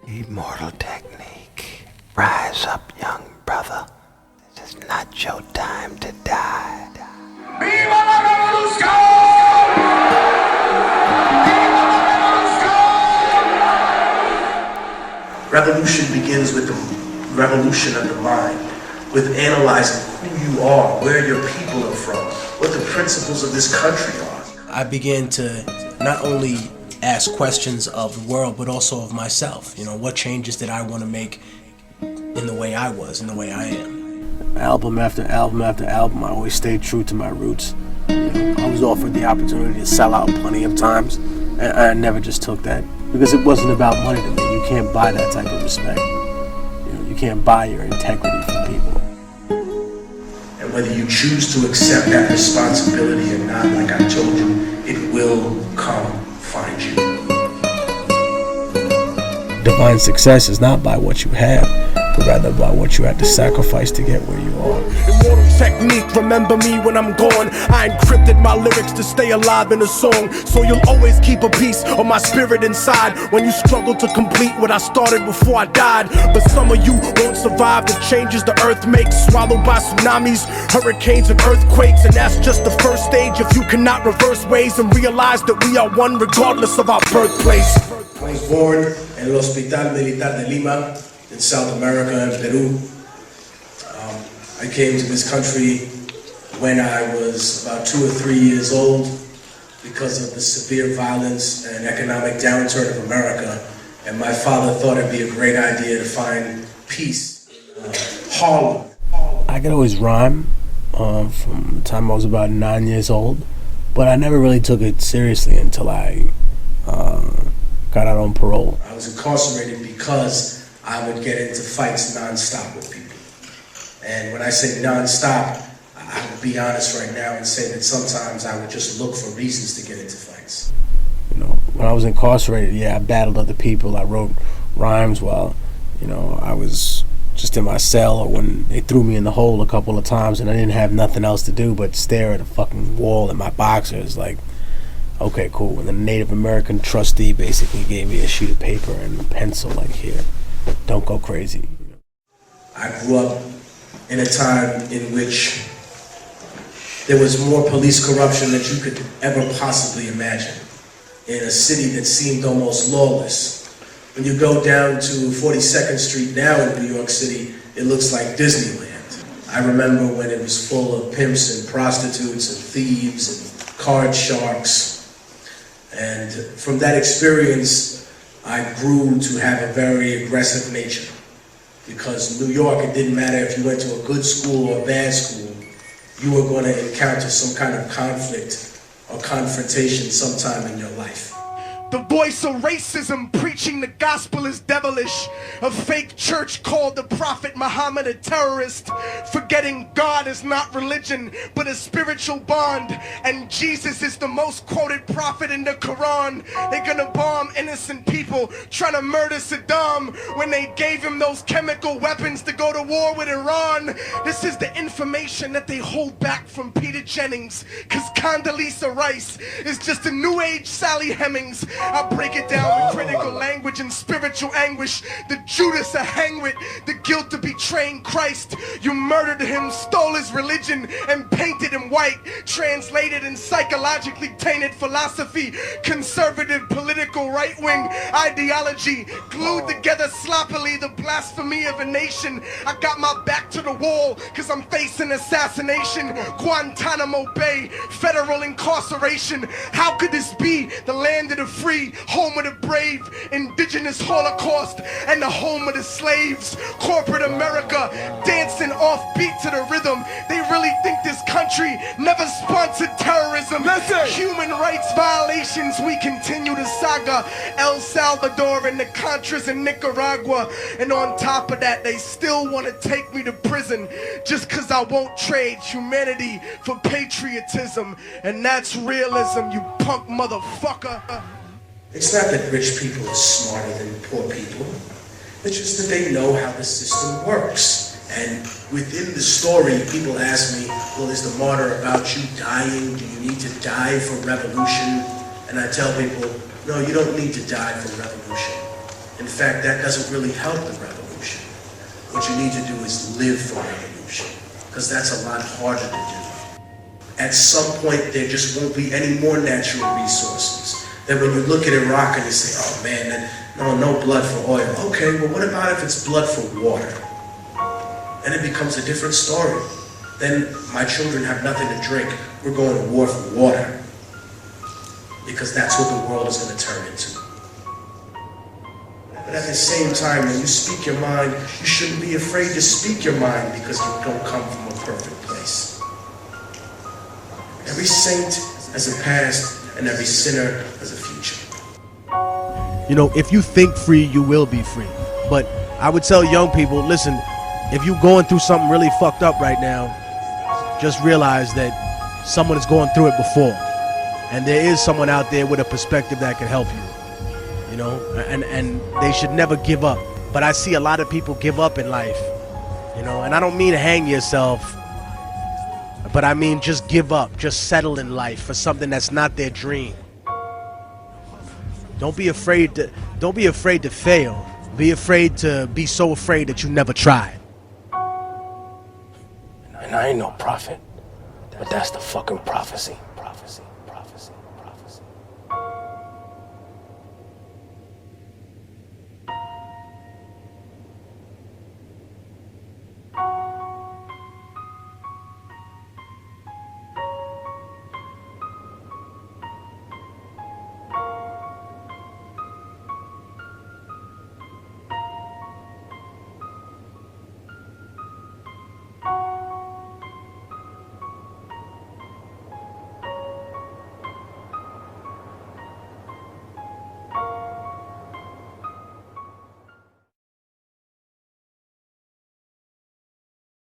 Immortal technique. Rise up, young brother. This is not your time to die. Viva la revolution! Viva la revolution! Revolution begins with the revolution of the mind, with analyzing who you are, where your people are from, what the principles of this country are. I began to not only ask questions of the world, but also of myself. You know, what changes did I want to make in the way I was, in the way I am? Album after album after album, I always stayed true to my roots. You know, I was offered the opportunity to sell out plenty of times, and I never just took that, because it wasn't about money to me. You can't buy that type of respect. You know, you can't buy your integrity from people. And whether you choose to accept that responsibility or not, like I told you, it will come find you. Divine success is not by what you have, but rather by what you had to sacrifice to get where you are. Immortal technique, remember me when I'm gone. I encrypted my lyrics to stay alive in a song, so you'll always keep a piece of my spirit inside when you struggle to complete what I started before I died. But some of you won't survive the changes the earth makes, swallowed by tsunamis, hurricanes and earthquakes. And that's just the first stage if you cannot reverse ways and realize that we are one regardless of our birthplace. I was born in el Hospital Militar de Lima in South America and Peru. I came to this country when I was about 2 or 3 years old because of the severe violence and economic downturn of America. And my father thought it'd be a great idea to find peace in Harlem. I could always rhyme from the time I was about 9 years old, but I never really took it seriously until I got out on parole. I was incarcerated because I would get into fights nonstop with people. And when I say nonstop, I would be honest right now and say that sometimes I would just look for reasons to get into fights. You know, when I was incarcerated, yeah, I battled other people. I wrote rhymes while, you know, I was just in my cell, or when they threw me in the hole a couple of times and I didn't have nothing else to do but stare at a fucking wall in my boxers, like, okay, cool. And the Native American trustee basically gave me a sheet of paper and a pencil, like, here, don't go crazy. I grew up in a time in which there was more police corruption than you could ever possibly imagine. In a city that seemed almost lawless. When you go down to 42nd Street now in New York City, it looks like Disneyland. I remember when it was full of pimps and prostitutes and thieves and card sharks. And from that experience, I grew to have a very aggressive nature. Because in New York, it didn't matter if you went to a good school or a bad school, you were going to encounter some kind of conflict or confrontation sometime in your life. The voice of racism preaching the gospel is devilish. A fake church called the Prophet Muhammad a terrorist. Forgetting God is not religion, but a spiritual bond. And Jesus is the most quoted prophet in the Quran. They're gonna bomb innocent people, trying to murder Saddam when they gave him those chemical weapons to go to war with Iran. This is the information that they hold back from Peter Jennings, cause Condoleezza Rice is just a new age Sally Hemings. I break it down with critical language and spiritual anguish. The Judas I hang with, the guilt of betraying Christ. You murdered him, stole his religion, and painted him white. Translated and psychologically tainted philosophy. Conservative political right-wing ideology. Glued together sloppily the blasphemy of a nation. I got my back to the wall, cause I'm facing assassination. Guantanamo Bay, federal incarceration. How could this be the land of the free, home of the brave, indigenous Holocaust, and the home of the slaves? Corporate America dancing offbeat to the rhythm. They really think this country never sponsored terrorism. Listen. Human rights violations, we continue the saga. El Salvador and the Contras in Nicaragua. And on top of that, they still want to take me to prison just cause I won't trade humanity for patriotism. And that's realism, you punk motherfucker. It's not that rich people are smarter than poor people. It's just that they know how the system works. And within the story, people ask me, well, is the martyr about you dying? Do you need to die for revolution? And I tell people, no, you don't need to die for revolution. In fact, that doesn't really help the revolution. What you need to do is live for revolution, because that's a lot harder to do. At some point, there just won't be any more natural resources. Then when you look at Iraq and you say, oh man, no blood for oil. Okay, well what about if it's blood for water? Then it becomes a different story. Then my children have nothing to drink. We're going to war for water. Because that's what the world is going to turn into. But at the same time, when you speak your mind, you shouldn't be afraid to speak your mind because you don't come from a perfect place. Every saint has a past, and every sinner has a future. You know, if you think free, you will be free. But I would tell young people, listen, if you're going through something really fucked up right now, just realize that someone is going through it before. And there is someone out there with a perspective that can help you. You know, and they should never give up. But I see a lot of people give up in life. You know, and I don't mean hang yourself, but I mean just give up, just settle in life for something that's not their dream. Don't be afraid to fail. Be afraid to be so afraid that you never tried. And I ain't no prophet, but that's the fucking prophecy.